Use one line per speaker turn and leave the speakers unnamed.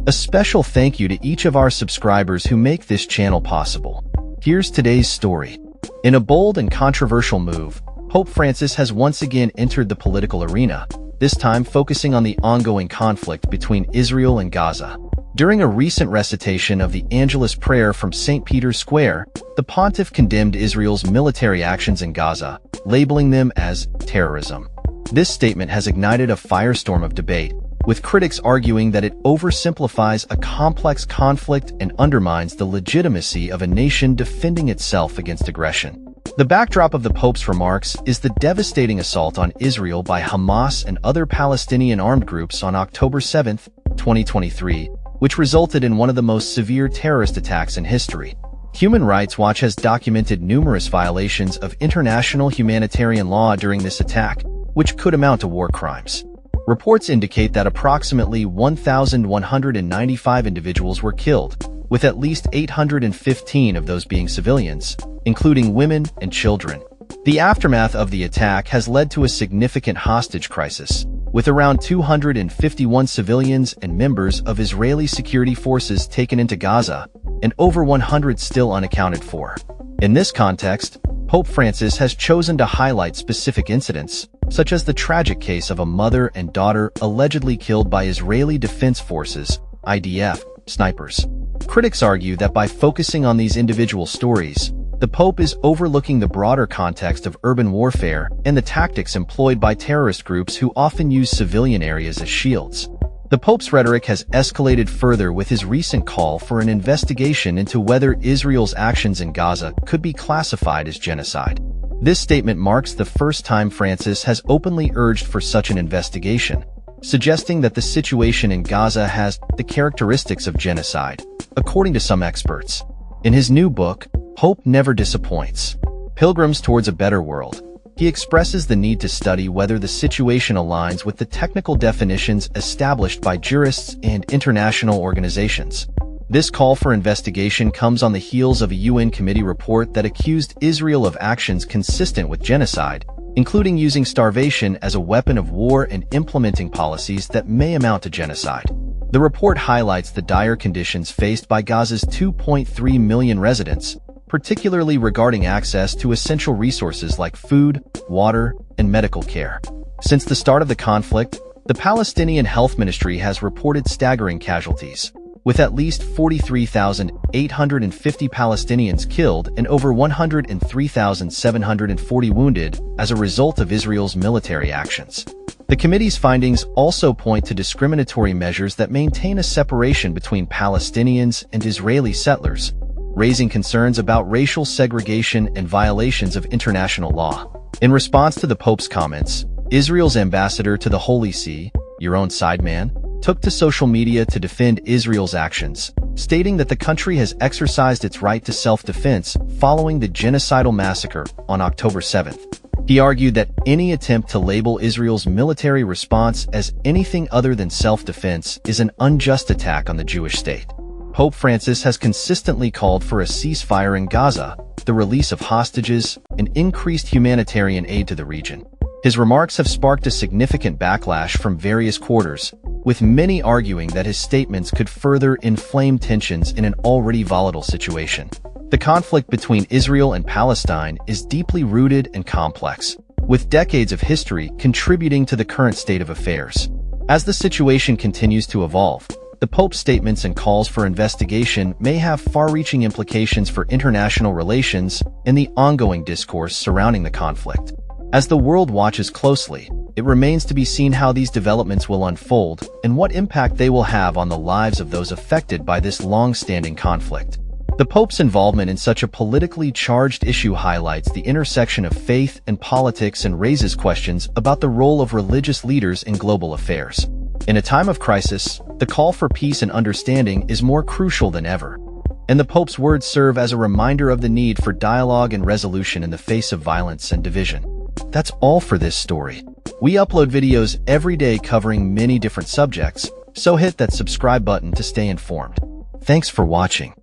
A special thank you to each of our subscribers who make this channel possible. Here's today's story. In a bold and controversial move, Pope Francis has once again entered the political arena, this time focusing on the ongoing conflict between Israel and Gaza. During a recent recitation of the Angelus prayer from St. Peter's Square, the pontiff condemned Israel's military actions in Gaza, labeling them as terrorism. This statement has ignited a firestorm of debate, with critics arguing that it oversimplifies a complex conflict and undermines the legitimacy of a nation defending itself against aggression. The backdrop of the Pope's remarks is the devastating assault on Israel by Hamas and other Palestinian armed groups on October 7, 2023, which resulted in one of the most severe terrorist attacks in history. Human Rights Watch has documented numerous violations of international humanitarian law during this attack, which could amount to war crimes. Reports indicate that approximately 1,195 individuals were killed, with at least 815 of those being civilians, including women and children. The aftermath of the attack has led to a significant hostage crisis, with around 251 civilians and members of Israeli security forces taken into Gaza, and over 100 still unaccounted for. In this context, Pope Francis has chosen to highlight specific incidents, such as the tragic case of a mother and daughter allegedly killed by Israeli Defense Forces, IDF, snipers. Critics argue that by focusing on these individual stories, the Pope is overlooking the broader context of urban warfare and the tactics employed by terrorist groups who often use civilian areas as shields. The Pope's rhetoric has escalated further with his recent call for an investigation into whether Israel's actions in Gaza could be classified as genocide. This statement marks the first time Francis has openly urged for such an investigation, suggesting that the situation in Gaza has the characteristics of genocide, according to some experts. In his new book, Hope Never Disappoints: Pilgrims Towards a Better World, he expresses the need to study whether the situation aligns with the technical definitions established by jurists and international organizations. This call for investigation comes on the heels of a UN committee report that accused Israel of actions consistent with genocide, including using starvation as a weapon of war and implementing policies that may amount to genocide. The report highlights the dire conditions faced by Gaza's 2.3 million residents, particularly regarding access to essential resources like food, water, and medical care. Since the start of the conflict, the Palestinian Health Ministry has reported staggering casualties, with at least 43,850 Palestinians killed and over 103,740 wounded as a result of Israel's military actions. The committee's findings also point to discriminatory measures that maintain a separation between Palestinians and Israeli settlers, raising concerns about racial segregation and violations of international law. In response to the Pope's comments, Israel's ambassador to the Holy See, your own side man, took to social media to defend Israel's actions, stating that the country has exercised its right to self-defense following the genocidal massacre on October 7th. He argued that any attempt to label Israel's military response as anything other than self-defense is an unjust attack on the Jewish state. Pope Francis has consistently called for a ceasefire in Gaza, the release of hostages, and increased humanitarian aid to the region. His remarks have sparked a significant backlash from various quarters, with many arguing that his statements could further inflame tensions in an already volatile situation. The conflict between Israel and Palestine is deeply rooted and complex, with decades of history contributing to the current state of affairs. As the situation continues to evolve, the Pope's statements and calls for investigation may have far-reaching implications for international relations and the ongoing discourse surrounding the conflict. As the world watches closely, it remains to be seen how these developments will unfold and what impact they will have on the lives of those affected by this long-standing conflict. The Pope's involvement in such a politically charged issue highlights the intersection of faith and politics and raises questions about the role of religious leaders in global affairs. In a time of crisis, the call for peace and understanding is more crucial than ever, and the Pope's words serve as a reminder of the need for dialogue and resolution in the face of violence and division. That's all for this story. We upload videos every day covering many different subjects, so hit that subscribe button to stay informed. Thanks for watching.